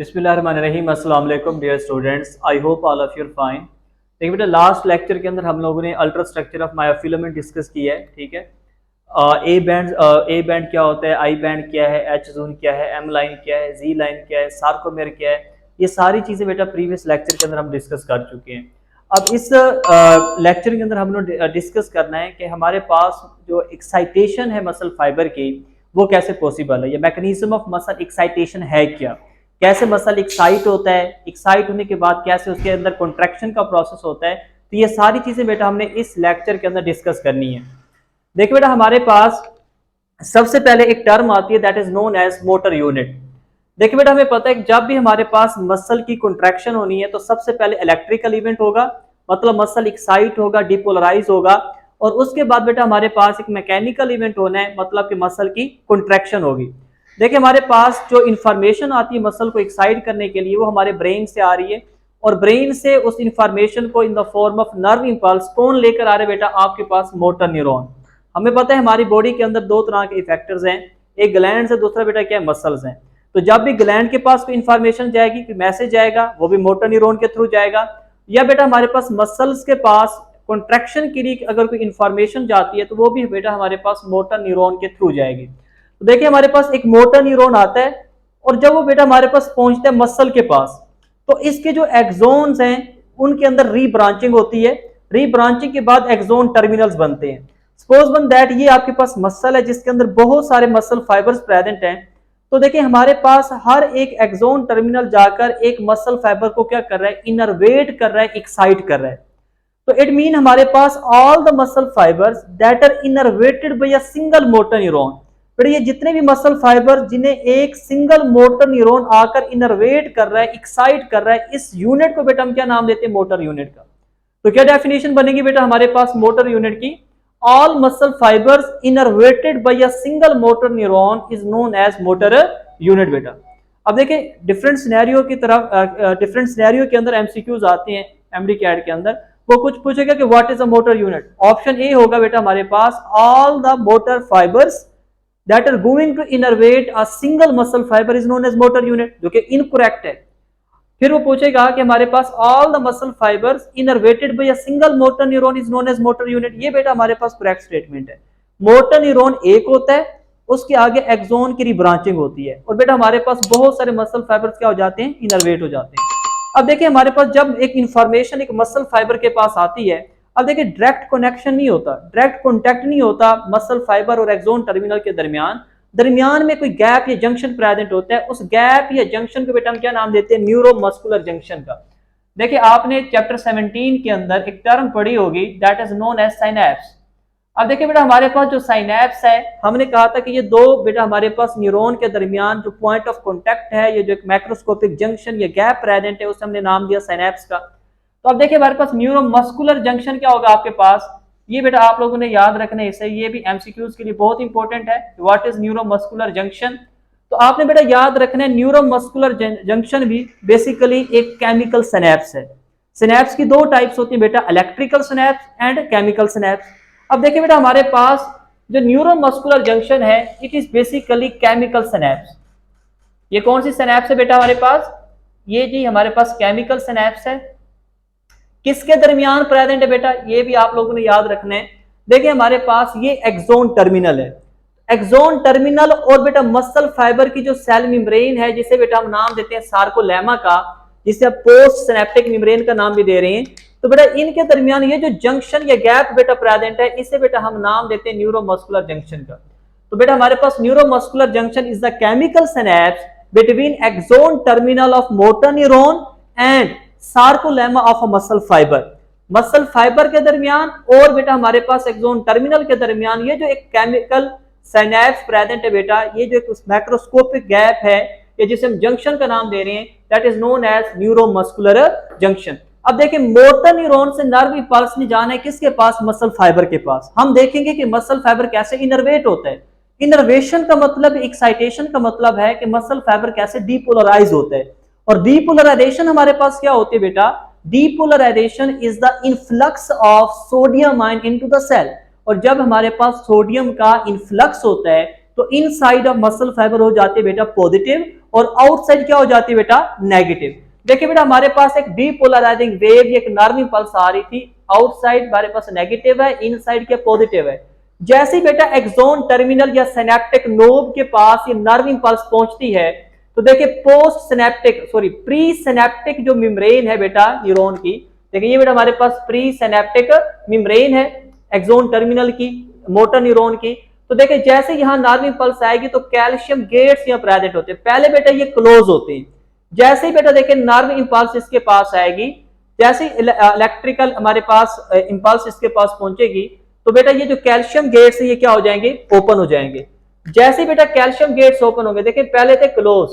बिस्मिल्लाहिर्रहमानिर्रहीम। अस्सलाम वालेकुम dear students, I hope all of you are fine. देखिए बेटा, लास्ट लेक्चर के अंदर हम लोगों ने ultra structure of myofilament discuss किया है। ठीक है, ए बैंड क्या होता है, आई बैंड क्या है, एच जोन क्या है, एम लाइन क्या है, जी लाइन क्या है, सार्कोमेर क्या है, ये सारी चीज़ें बेटा प्रीवियस लेक्चर के अंदर हम डिस्कस कर चुके हैं। अब इस लेक्चर के अंदर हम लोग डिस्कस करना है कि हमारे पास जो एक्साइटेशन है मसल फाइबर की, वो कैसे पॉसिबल है, ये मैकेनिज्म ऑफ मसल एक्साइटेशन है क्या, कैसे मसल एक्साइट होता है, एक्साइट होने के बाद कैसे उसके अंदर कॉन्ट्रैक्शन का प्रोसेस होता है। तो ये सारी चीजें बेटा हमने इस लेक्चर के अंदर डिस्कस करनी है। देखिए बेटा, हमारे पास सबसे पहले एक टर्म आती है that is known as motor unit. देखिए बेटा, हमें पता है कि जब भी हमारे पास मसल की कॉन्ट्रैक्शन होनी है तो सबसे पहले इलेक्ट्रिकल इवेंट होगा, मतलब मसल एक्साइट होगा, डिपोलराइज होगा, और उसके बाद बेटा हमारे पास एक मैकेनिकल इवेंट होना है, मतलब कि मसल की कॉन्ट्रैक्शन होगी। देखिए, हमारे पास जो इंफॉर्मेशन आती है मसल को एक्साइट करने के लिए, वो हमारे ब्रेन से आ रही है, और ब्रेन से उस इंफॉर्मेशन को in the form of nerve impulse कौन लेकर आ रहे बेटा, आपके पास मोटर न्यूरॉन। हमें पता है हमारी बॉडी के अंदर दो तरह के इफेक्टर्स हैं, एक ग्लैंड है, दूसरा बेटा क्या है, मसल्स हैं। तो जब भी ग्लैंड के पास कोई इंफॉर्मेशन जाएगी, कोई मैसेज जाएगा, वो भी मोटर न्यूरॉन के थ्रू जाएगा, या बेटा हमारे पास मसल्स के पास कॉन्ट्रैक्शन के लिए अगर कोई इंफॉर्मेशन जाती है तो वो भी बेटा हमारे पास मोटर न्यूरॉन के थ्रू जाएगी। तो देखिए, हमारे पास एक मोटर न्यूरॉन आता है, और जब वो बेटा हमारे पास पहुंचता है मसल के पास, तो इसके जो एक्सोन्स हैं उनके अंदर रीब्रांचिंग होती है। रीब्रांचिंग के बाद एक्सोन टर्मिनल्स बनते हैं। सपोज वन दैट ये आपके पास मसल है जिसके अंदर बहुत सारे मसल फाइबर्स प्रेजेंट हैं। तो देखिए, हमारे पास हर एक एक्सोन टर्मिनल जाकर एक मसल फाइबर को क्या कर रहा है, इनरवेट कर रहा है, एक्साइट कर रहा है। तो इट मीन हमारे पास all the muscle fibres that are innervated by a single motor neuron. फिर ये जितने भी मसल फाइबर जिन्हें एक सिंगल मोटर न्यूरॉन आकर इनरवेट कर रहा है, एक्साइट कर रहा है, इस यूनिट को बेटा हम क्या नाम देते हैं, मोटर यूनिट का। तो क्या डेफिनेशन बनेगी बेटा हमारे पास मोटर यूनिट की, all muscle fibres innervated by a single motor neuron is known as motor unit बेटा। अब देखिए, डिफरेंट सिनेरियो की तरफ डिफरेंट सिनेरियो के अंदर एमसीक्यूज आते हैं एमडी कैड के अंदर। वो कुछ पूछेगा कि what is a motor unit. Option A होगा बेटा हमारे पास all the motor fibres that are going to innervate a single muscle fiber is known as motor unit, जो कि इनकरेक्ट है। फिर वो पूछेगा कि हमारे पास all the muscle fibers innervated by a single motor neuron is known as motor unit। ये बेटा हमारे पास करेक्ट स्टेटमेंट है। मोटर न्यूरॉन एक होता है, उसके आगे एक्सोन की रिब्रांचिंग होती है, और बेटा हमारे पास बहुत सारे मसल फाइबर्स क्या हो जाते हैं, इनरवेट हो जाते हैं। अब देखिए, हमारे पास जब एक इंफॉर्मेशन एक मसल फाइबर के पास आती है, अब देखिए डायरेक्ट कनेक्शन नहीं होता, डायरेक्ट कॉन्टैक्ट नहीं होता मसल फाइबर और एक्सोन टर्मिनल के दरमियान में कोई गैप या जंक्शन प्रेजेंट होता है। उस गैप या जंक्शन को बेटा हम क्या नाम देते हैं, न्यूरोमस्कुलर जंक्शन का। देखिए, आपने चैप्टर 17 के अंदर एक टर्म पढ़ी होगी that is known as synapse. अब देखिए बेटा, हमारे पास जो साइनैप्स है, हमने कहा था कि ये दो बेटा हमारे पास न्यूरॉन के दरमियान जो पॉइंट ऑफ कॉन्टैक्ट है, ये जो एक मैक्रोस्कोपिक जंक्शन या गैप प्रेजेंट है, उसे हमने नाम दिया साइनैप्स का। तो अब देखिए, हमारे पास न्यूरोमस्कुलर जंक्शन क्या होगा आपके पास, ये बेटा आप लोगों ने याद रखना है इसे, ये भी एमसीक्यूज के लिए बहुत इंपॉर्टेंट है। व्हाट इज न्यूरोमस्कुलर जंक्शन, तो आपने बेटा याद रखना है न्यूरोमस्कुलर जंक्शन भी बेसिकली एक केमिकल सिनैप्स है। सिनैप्स की दो टाइप्स होती है बेटा, electrical synapse and chemical synapse. अब देखिए बेटा, हमारे पास जो न्यूरोमस्कुलर जंक्शन है it is basically chemical synapse. ये कौन सी सिनैप्स है बेटा हमारे पास, ये जी हमारे पास केमिकल सिनैप्स है। किसके दरमियान प्रेजेंट है बेटा, ये भी आप लोगों ने याद रखना है। देखिए, हमारे पास ये एक्सोन टर्मिनल है, एक्सोन टर्मिनल और बेटा मसल फाइबर की जो सेल मेम्ब्रेन है, जिसे बेटा हम नाम देते हैं सार्कोलेमा का, जिसे आप पोस्ट सिनेप्टिक मेम्ब्रेन का नाम भी दे रहे हैं। तो बेटा इनके दरमियान ये जो जंक्शन या गैप बेटा प्रेजेंट है, इसे बेटा हम नाम देते हैं न्यूरोमस्कुलर जंक्शन का। तो बेटा हमारे पास neuromuscular junction is the chemical synapse between axon terminal of motor neuron and sarcolemma of a muscle fibre. Muscle fibre के दरमियान और बेटा हमारे पास एक्सोन टर्मिनल के दरमियान ये जो एक केमिकल सिनैप्स प्रेजेंट है बेटा, ये जो एक मैक्रोस्कोपिक गैप है, ये जिसे हम जंक्शन का नाम दे रहे हैं, that is known as neuromuscular junction. अब देखिए, मोटर न्यूरॉन से नर्व इंपल्स नहीं जाना है किसके पास, मसल फाइबर के पास। हम देखेंगे कि मसल फाइबर कैसे इनरवेट होता है। इनरवेशन का मतलब, एक्साइटेशन का मतलब है कि मसल फाइबर कैसे डीपोलराइज होता है। और डीपोलराइजेशन हमारे पास क्या होती है बेटा, depolarisation is the influx of sodium ion into the cell. और जब हमारे पास सोडियम का इनफ्लक्स होता है तो इनसाइड ऑफ मसल फाइबर हो जाते हैं बेटा पॉजिटिव, और आउटसाइड क्या हो जाती है बेटा, नेगेटिव। देखिए बेटा हमारे पास एक डीपोलराइजिंग वेव, एक नॉर्मल इंपल्स आ रही थी, आउटसाइड हमारे पास नेगेटिव है, इनसाइड क्या पॉजिटिव है। जैसे बेटा एक्सोन टर्मिनल या सिनेप्टिक नोब के पास ये नर्व इंपल्स पहुंचती है, तो देखिए पोस्ट सिनेप्टिक प्री सिनेप्टिक जो मेम्ब्रेन है बेटा न्यूरॉन की, देखिए ये बेटा हमारे पास प्री सिनेप्टिक मेम्ब्रेन है एक्सोन टर्मिनल की, मोटर न्यूरॉन की। तो देखिए जैसे यहाँ नर्व इंपल्स आएगी तो कैल्शियम गेट्स यहाँ प्रेजेंट होते हैं, पहले बेटा ये क्लोज होते हैं। जैसे ही बेटा देखिए नर्व इंपल्स इसके पास आएगी, जैसे इलेक्ट्रिकल हमारे पास इंपल्स इसके पास पहुंचेगी, तो बेटा ये जो कैल्शियम गेट्स है ये क्या हो जाएंगे, ओपन हो जाएंगे। जैसे बेटा कैल्शियम गेट्स ओपन होंगे, देखिए पहले थे क्लोज,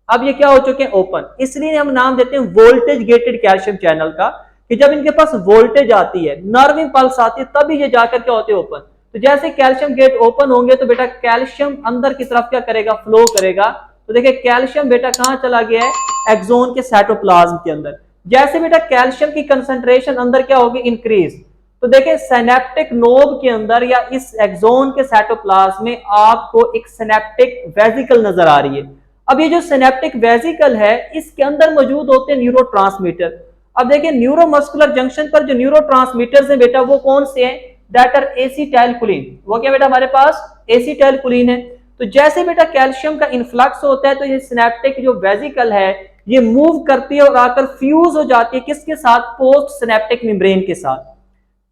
अब ये क्या हो चुके हैं, ओपन। इसलिए हम नाम देते हैं वोल्टेज गेटेड कैल्शियम चैनल का, कि जब इनके पास वोल्टेज आती है, नर्व इंपल्स आती है, तभी ये जाकर क्या होते हैं, ओपन। तो जैसे कैल्शियम गेट ओपन होंगे तो बेटा कैल्शियम अंदर की तरफ क्या करेगा, फ्लो करेगा। तो देखिए कैल्शियम बेटा कहां चला गया है, एक्सोन के साइटोप्लाज्म के अंदर। जैसे बेटा कैल्शियम की कंसंट्रेशन अंदर क्या होगी, इंक्रीज। तो देखिए सिनेप्टिक नोब के अंदर या इस एक्सोन के साइटोप्लाज्म में आपको एक सिनेप्टिक वेसिकल नजर आ रही है। अब ये जो सिनेप्टिक वेसिकल है इसके अंदर मौजूद होते हैं न्यूरोट्रांसमीटर। अब देखिए न्यूरोमस्कुलर जंक्शन पर जो न्यूरोट्रांसमीटर्स हैं बेटा वो कौन से हैं, दैट आर एसिटाइलकोलिन। वो क्या बेटा हमारे पास एसिटाइलकोलिन है। तो जैसे बेटा कैल्शियम का इन्फ्लक्स होता है तो ये सिनेप्टिक जो वेसिकल है ये मूव करती है और आकर फ्यूज हो जाती है किसके साथ, पोस्ट सिनेप्टिक मेम्ब्रेन के साथ।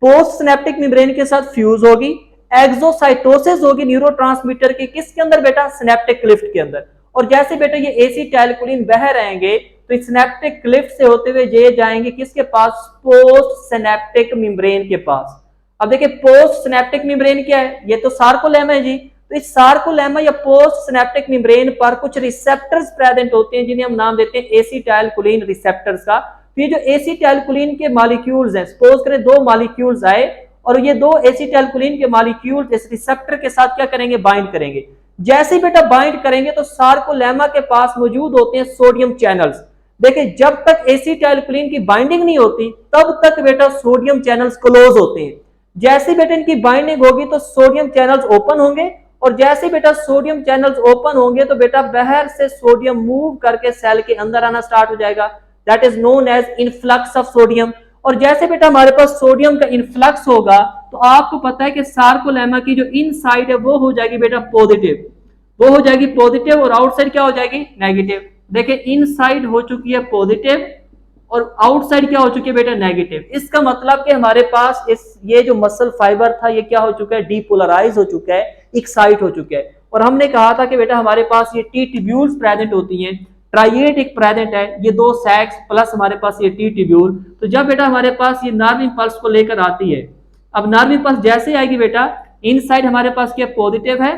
पोस्ट सिनेप्टिक मेम्ब्रेन के साथ फ्यूज होगी, एक्सोसाइटोसिस होगी न्यूरोट्रांसमीटर की, किसके अंदर बेटा, सिनेप्टिक क्लिफ्ट के अंदर। और जैसे बेटा ये एसिटाइलकोलिन बह रहेंगे तो इस सिनेप्टिक क्लिफ्ट से होते हुए ये जाएंगे किसके पास, पोस्ट सिनेप्टिक मेम्ब्रेन के पास। अब देखिए पोस्ट सिनेप्टिक मेम्ब्रेन क्या है, ये तो सार्कोलेमा है जी। तो इस सार्कोलेमा या पोस्ट सिनेप्टिक मेम्ब्रेन पर कुछ रिसेप्टर्स प्रेजेंट होते हैं जिन्हें हम नाम देते हैं एसिटाइलकोलिन रिसेप्टर्स का। तो ये जो एसिटाइलकोलिन के मॉलिक्यूल्स हैं, सपोज करें दो मॉलिक्यूल्स आए और ये दो एसिटाइलकोलिन के मॉलिक्यूल्स इस रिसेप्टर के साथ क्या करेंगे, बाइंड करेंगे। जैसे बेटा बाइंड करेंगे तो सार्कोलेमा के पास मौजूद होते हैं सोडियम चैनल्स। देखिए जब तक एसिटाइलकोलिन की बाइंडिंग नहीं होती तब तक बेटा सोडियम चैनल्स क्लोज होते हैं। जैसे बेटा इनकी बाइंडिंग होगी तो सोडियम चैनल्स ओपन होंगे, और जैसे बेटा सोडियम चैनल्स ओपन होंगे तो बेटा बाहर से सोडियम मूव करके सेल के अंदर आना स्टार्ट हो जाएगा, that is known as influx of sodium. और जैसे बेटा हमारे पास सोडियम का इनफ्लक्स होगा तो आपको पता है कि सार्कोलेमा की जो इनसाइड है वो हो जाएगी बेटा पॉजिटिव, वो हो जाएगी पॉजिटिव, और आउटसाइड क्या हो जाएगी, नेगेटिव। देखिए इनसाइड हो चुकी है पॉजिटिव और आउटसाइड क्या हो चुकी है बेटा, नेगेटिव। इसका मतलब कि हमारे पास ये जो मसल फाइबर था ये क्या हो चुका है, डीपोलराइज हो चुका है, एक्साइट हो चुका है। और हमने कहा था कि बेटा हमारे पास ये टी ट्यूब्यूल्स प्रेजेंट होती हैं, ट्राइएट एक प्रेजेंट है, ये दो सैक्स प्लस हमारे पास ये टी ट्यूब्यूल। तो जब बेटा हमारे पास ये नर्व इंपल्स को लेकर आती है, अब नर्व इंपल्स जैसे आएगी बेटा, इनसाइड हमारे पास क्या पॉजिटिव है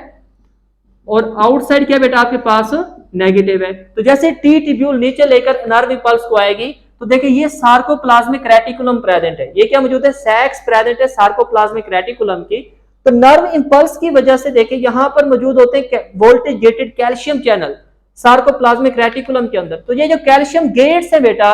और आउटसाइड क्या बेटा आपके पास नेगेटिव है। तो जैसे टी ट्यूब्यूल नीचे लेकर नर्व इंपल्स को आएगी तो देखिए ये सार्कोप्लाज्मिक रेटिकुलम प्रेजेंट है, ये क्या मौजूद है, सैक्स प्रेजेंट है सार्कोप्लाज्मिक रेटिकुलम की। तो नर्व इंपल्स की वजह से देखिए यहां पर मौजूद होते हैं voltage gated calcium channel sarcoplasmic reticulum के अंदर। तो ये जो कैल्शियम गेट्स है बेटा,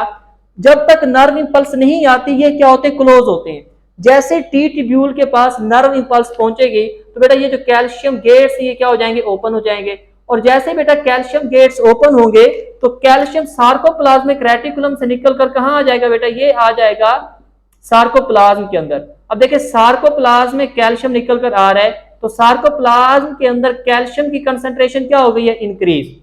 जब तक नर्व इंपल्स नहीं आती ये क्या होते हैं, क्लोज होते हैं। जैसे टी ट्यूब्यूल के पास नर्व इंपल्स पहुंचेगी तो बेटा ये जो कैल्शियम गेट्स ये क्या हो जाएंगे, ओपन हो जाएंगे। और जैसे बेटा कैल्शियम गेट्स ओपन होंगे तो कैल्शियम सार्कोप्लाज्मिक रेटिकुलम से निकलकर कहां आ जाएगा बेटा, ये आ जाएगा सार्कोप्लाज्म के अंदर। अब देखिए सार्कोप्लाज्म में कैल्शियम निकलकर आ रहा है तो सार्कोप्लाज्म के अंदर कैल्शियम की कंसंट्रेशन क्या हो गई है, इंक्रीज।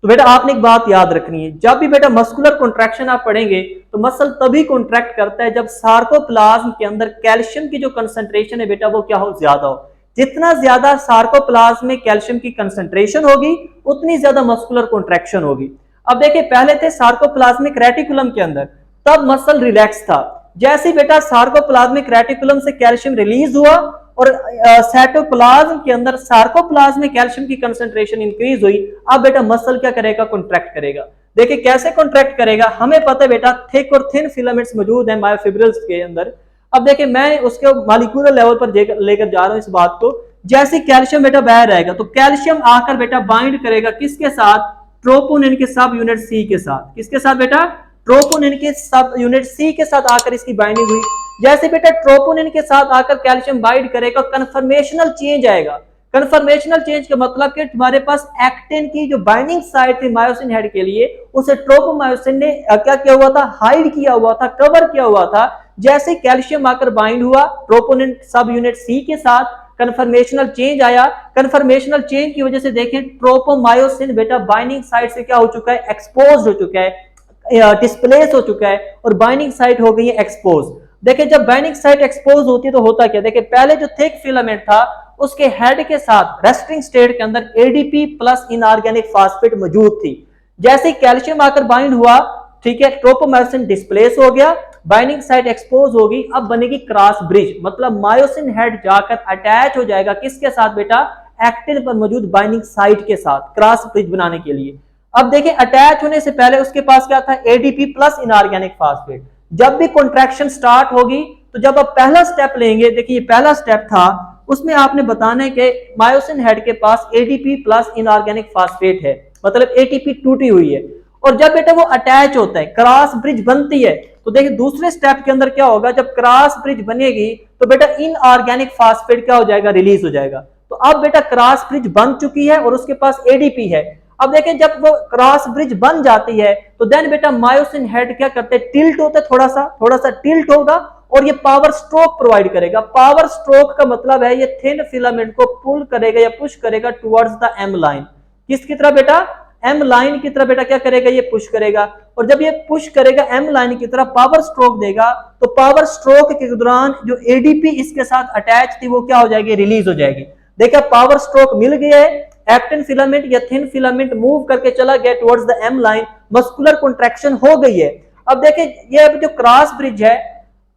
तो बेटा आपने एक बात याद रखनी है, जब भी बेटा मस्कुलर कॉन्ट्रैक्शन आप पढ़ेंगे तो मसल तभी कॉन्ट्रैक्ट करता है जब सार्कोप्लाज्म के अंदर कैल्शियम की जो कंसंट्रेशन है बेटा वो क्या हो, ज्यादा हो। जितना ज्यादा सार्कोप्लाज्म में कैल्शियम की कंसंट्रेशन होगी उतनी ज्यादा मस्कुलर कॉन्ट्रैक्शन होगी। अब देखिए पहले थे सार्कोप्लाज्मिक रेटिकुलम के अंदर, तब मसल रिलैक्स था। जैसे बेटा सार्कोप्लाज्मिक रेटिकुलम से कैल्शियम रिलीज हुआ और साइटोप्लाज्म के अंदर सार्कोप्लाज्म में कैल्शियम की कंसंट्रेशन इंक्रीज हुई, अब बेटा मसल क्या करेगा, कॉन्ट्रैक्ट करेगा। देखिए कैसे कॉन्ट्रैक्ट करेगा, हमें पता है बेटा थिक और थिन फिलामेंट्स मौजूद हैं मायोफिब्रिल्स के अंदर। अब देखिए मैं उसके मॉलिक्यूलर लेवल पर लेकर जा रहा हूं इस बात को। जैसे कैल्शियम बेटा बह रहेगा तो कैल्शियम आकर बेटा बाइंड करेगा किसके साथ, ट्रोपोनिन के सब यूनिट सी के साथ। किसके साथ बेटा, ट्रोपोनिन के सब यूनिट सी के साथ आकर इसकी बाइंडिंग हुई। जैसे बेटा ट्रोपोनिन के साथ आकर कैल्शियम बाइंड करेगा, कन्फर्मेशनल चेंज आएगा। कन्फर्मेशनल चेंज का मतलब कि हमारे पास एक्टिन की जो बाइंडिंग साइट थी मायोसिन हेड के लिए, उसे ट्रोपोमायोसिन ने क्या किया हुआ था, हाइड किया हुआ था, कवर किया हुआ था। जैसे कैल्शियम आकर बाइंड हुआ ट्रोपोनिन सब यूनिट सी के साथ, कन्फर्मेशनल चेंज आया। कन्फर्मेशनल चेंज की वजह से देखें ट्रोपोमायोसिन बेटा बाइंडिंग साइट से क्या हो चुका है, एक्सपोज हो चुका है, डिस्प्लेस हो चुका है और बाइंडिंग साइट हो गई है एक्सपोज। देखिए जब बाइंडिंग साइट एक्सपोज होती है तो होता क्या, देखिए पहले जो थिक फिलामेंट था उसके हेड के साथ रेस्टिंग स्टेट के अंदर एडीपी प्लस इनऑर्गेनिक फास्फेट मौजूद थी। जैसे कैल्शियम आकर बाइंड हुआ, ठीक है, ट्रोपोमायोसिन डिस्प्लेस हो गया, बाइंडिंग साइट एक्सपोज होगी, अब बनेगी क्रॉस ब्रिज, मतलब मायोसिन हेड जाकर अटैच हो जाएगा किसके साथ बेटा, एक्टिन पर मौजूद बाइंडिंग साइट के साथ, क्रॉस ब्रिज बनाने के लिए। अब देखिए अटैच होने से पहले उसके पास क्या था, एडीपी प्लस इनऑर्गेनिक फास्फेट। जब भी कॉन्ट्रैक्शन स्टार्ट होगी तो जब आप पहला स्टेप लेंगे, देखिए पहला स्टेप था, उसमें आपने बताना है कि मायोसिन हेड के पास एडीपी प्लस इनऑर्गेनिक फास्फेट है, मतलब एटीपी टूटी हुई है। और जब बेटा वो अटैच होता है, क्रॉस ब्रिज बनती है, तो देखिए दूसरे स्टेप के अंदर क्या होगा, जब क्रॉस ब्रिज बनेगी तो बेटा इनऑर्गेनिक फास्फेट क्या हो जाएगा, रिलीज हो जाएगा। तो अब बेटा क्रॉस ब्रिज बन चुकी है और उसके पास एडीपी है। अब देखिए जब वो क्रॉस ब्रिज बन जाती है तो देन बेटा मायोसिन हेड क्या करते हैं, टिल्ट होते हैं, थोड़ा सा टिल्ट होगा और ये पावर स्ट्रोक प्रोवाइड करेगा। पावर स्ट्रोक का मतलब है ये थिन फिलामेंट को पुल करेगा या पुश करेगा टुवर्ड्स द एम लाइन। किसकी तरह बेटा, एम लाइन की तरह बेटा क्या करेगा, ये पुश करेगा। और जब ये पुश करेगा एम लाइन की तरह, पावर स्ट्रोक देगा, तो पावर स्ट्रोक के दौरान जो एडीपी इसके साथ अटैच थी वो क्या हो जाएगी, रिलीज हो जाएगी। देखिए पावर स्ट्रोक मिल गया है, एक्टिन फिलामेंट या थिन फिलामेंट मूव करके चला गया towards the M line, muscular contraction हो गई है। अब देखिए ये जो क्रॉस ब्रिज है,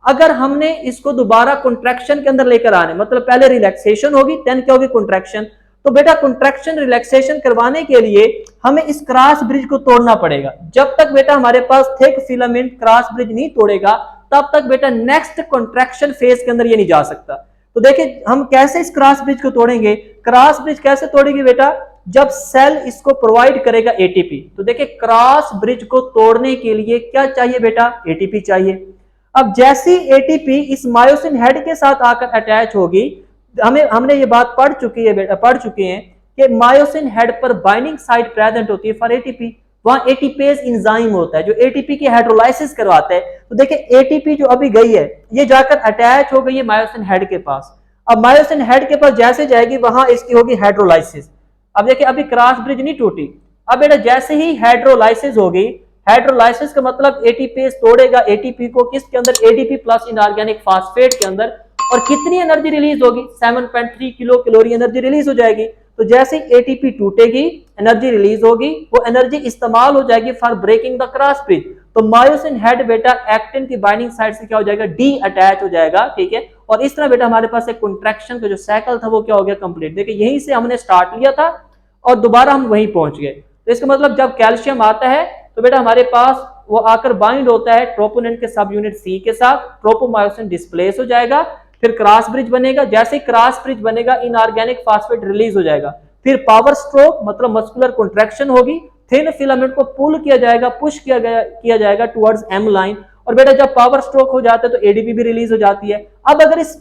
अगर हमने इसको दोबारा कॉन्ट्रैक्शन के अंदर लेकर आने, मतलब पहले रिलैक्सेशन होगी देन क्या होगी, कॉन्ट्रैक्शन। तो बेटा कॉन्ट्रैक्शन रिलैक्सेशन करवाने के लिए हमें इस क्रॉस ब्रिज को तोड़ना पड़ेगा। जब तक बेटा हमारे पास थिक फिलामेंट क्रॉस ब्रिज नहीं तोड़ेगा तब तक बेटा नेक्स्ट कॉन्ट्रैक्शन फेज के अंदर ये नहीं जा सकता। तो देखिए हम कैसे इस क्रॉस ब्रिज को तोड़ेंगे, क्रॉस ब्रिज कैसे तोड़ेंगे बेटा, जब सेल इसको प्रोवाइड करेगा एटीपी। तो देखिए क्रॉस ब्रिज को तोड़ने के लिए क्या चाहिए बेटा, एटीपी चाहिए। अब जैसी एटीपी इस मायोसिन हेड के साथ आकर अटैच होगी, हमने ये बात पढ़ चुके हैं कि मायोसिन हेड पर बाइंडिंग साइट प्रेजेंट होती है फॉर एटीपी। वहां एटीपेज एंजाइम होता है जो एटीपी की हाइड्रोलाइसिस करवाता है। तो देखिए एटीपी जो अभी गई है ये जाकर अटैच हो गई है मायोसिन हेड के पास। अब मायोसिन हेड के पास जैसे जाएगी वहां इसकी होगी हाइड्रोलाइसिस। अब देखिए अभी क्रॉस ब्रिज नहीं टूटी, अब बेटा जैसे ही हाइड्रोलाइसिस होगी, हाइड्रोलाइसिस का मतलब एटीपेज तोड़ेगा एटीपी को, किसके अंदर, एडीपी प्लस इनऑर्गेनिक फास्फेट के अंदर। और कितनी एनर्जी रिलीज होगी, 7.3 किलो कैलोरी एनर्जी रिलीज हो जाएगी। तो जैसे एटीपी टूटेगी एनर्जी रिलीज होगी, वो एनर्जी इस्तेमाल हो जाएगी for breaking the cross bridge. तो मायोसिन हेड बेटा एक्टिन की बाइंडिंग साइड से क्या हो जाएगा, डी अटैच हो जाएगा, ठीक है। और इस तरह बेटा हमारे पास एक कॉन्ट्रैक्शन का जो साइकिल था वो क्या हो गया, कंप्लीट। देखिए यहीं से हमने स्टार्ट लिया था और दोबारा हम वहीं पहुंच गए। तो इसका मतलब जब कैल्शियम आता है तो बेटा हमारे पास वो आकर बाइंड होता है ट्रोपोनिन के सब यूनिट सी के साथ, ट्रोपोमायोसिन डिस्प्लेस हो जाएगा, फिर क्रॉस ब्रिज बनेगा। जैसे क्रॉस ब्रिज बनेगा इनऑर्गेनिक फास्फेट रिलीज हो जाएगा, फिर पावर स्ट्रोक मतलब मस्कुलर कॉन्ट्रैक्शन होगी, थिन फिलामेंट को पुल किया जाएगा, पुश किया जाएगा टुवर्ड्स एम लाइन। और बेटा जब पावर स्ट्रोक हो जाता है तो एडीपी भी रिलीज हो जाती है। अब अगर इस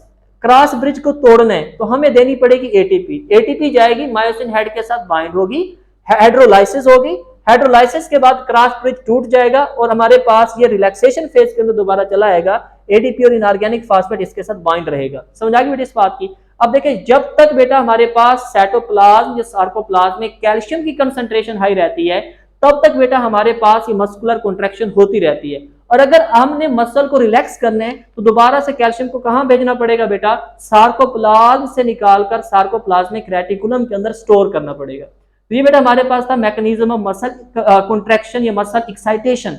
क्रॉस ब्रिज को तोड़ना है तो हमें देनी पड़ेगी एटीपी। एटीपी जाएगी मायोसिन हेड के साथ बाइंड होगी, हाइड्रोलाइसिस होगी, हाइड्रोलाइसिस के बाद क्रॉस ब्रिज टूट जाएगा और हमारे पास ये रिलैक्सेशन फेज के अंदर दोबारा चला आएगा, एडीपी और इनऑर्गेनिक फास्फेट इसके साथ बाइंड रहेगा। समझ आ गई बेटा इस बात की। अब देखिए जब तक बेटा हमारे पास साइटोप्लाज्म या सार्कोप्लाज्म में कैल्शियम की कंसंट्रेशन हाई रहती है तब तक बेटा हमारे पास ये मस्कुलर कॉन्ट्रैक्शन होती रहती है। और अगर हमने मसल को रिलैक्स करना है तो दोबारा से कैल्शियम को कहां भेजना पड़ेगा बेटा, सार्कोप्लाज्म से निकालकर सार्कोप्लाज्मिक रेटिकुलम के अंदर स्टोर करना पड़ेगा। तो ये बेटा हमारे पास था मैकेनिज्म ऑफ मसल कॉन्ट्रैक्शन या मसल एक्साइटेशन।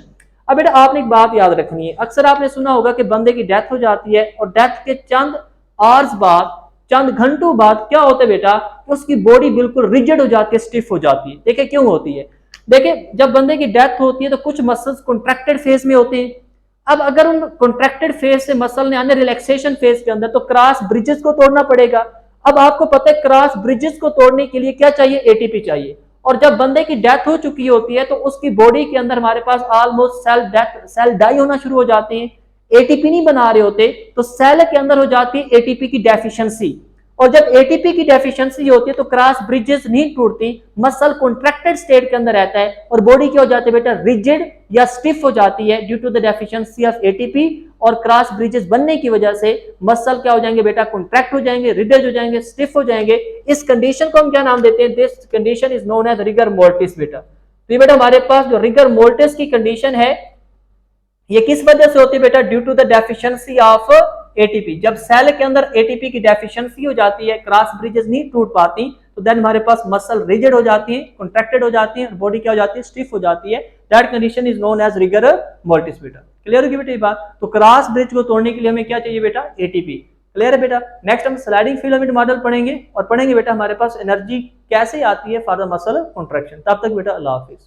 अब बेटा आपने एक बात याद रखनी है, अक्सर आपने सुना होगा कि बंदे की डेथ हो जाती है और डेथ के चंद आवर्स बाद, चंद घंटों बाद क्या होता है बेटा, उसकी बॉडी बिल्कुल रिजिड हो जाती है, स्टिफ हो जाती है। देखिए क्यों होती है, देखिए जब बंदे की डेथ होती है तो कुछ मसल्स कॉन्ट्रैक्टेड फेज में होते हैं। अब अगर उन कॉन्ट्रैक्टेड फेज से मसल ने आने रिलैक्सेशन फेज के अंदर तो क्रॉस ब्रिजेस को तोड़ना पड़ेगा। अब आपको पता है क्रॉस ब्रिजेस को तोड़ने के लिए क्या चाहिए, एटीपी चाहिए। और जब बंदे की डेथ हो चुकी होती है तो उसकी बॉडी के अंदर हमारे पास ऑलमोस्ट सेल डाई होना शुरू हो जाते हैं, एटीपी नहीं बना रहे होते, तो सेल के अंदर हो जाती है एटीपी की डेफिशिएंसी। और जब एटीपी की डेफिशिएंसी होती है तो क्रॉस ब्रिजेस नहीं टूटती, मसल कॉन्ट्रैक्टेड स्टेट के अंदर रहता है और बॉडी क्या हो जाती है बेटा, रिजिड या स्टिफ हो जाती है due to the deficiency of ATP. और क्रॉस ब्रिजेस बनने की वजह से मसल क्या हो जाएंगे बेटा, कॉन्ट्रैक्ट हो जाएंगे, रिजिड हो जाएंगे, स्टिफ हो जाएंगे। इस कंडीशन को हम क्या नाम देते हैं, this condition is known as rigor mortis बेटा। तो ये बेटा हमारे पास जो रिगर मोर्टिस की कंडीशन है ये किस वजह से होती है बेटा, due to the deficiency of ATP. जब सेल के अंदर एटीपी की डेफिशिएंसी हो जाती है, क्रॉस ब्रिजेस नहीं टूट पाती, तो देन हमारे पास मसल रिजिड हो जाती है, कॉन्ट्रैक्टेड हो जाती है, बॉडी क्या हो जाती है, स्टिफ हो जाती है। That condition is known as rigor mortis बेटा। क्लियर होगी बेटा ये बात। तो क्रॉस ब्रिज को तोड़ने के लिए हमें क्या चाहिए बेटा, एटीपी। क्लियर है बेटा। नेक्स्ट हम स्लाइडिंग फिलामेंट मॉडल पढ़ेंगे और पढ़ेंगे बेटा हमारे पास एनर्जी कैसे आती है फॉर द मसल कॉन्ट्रैक्शन। तब तक बेटा अल्लाह हाफिज।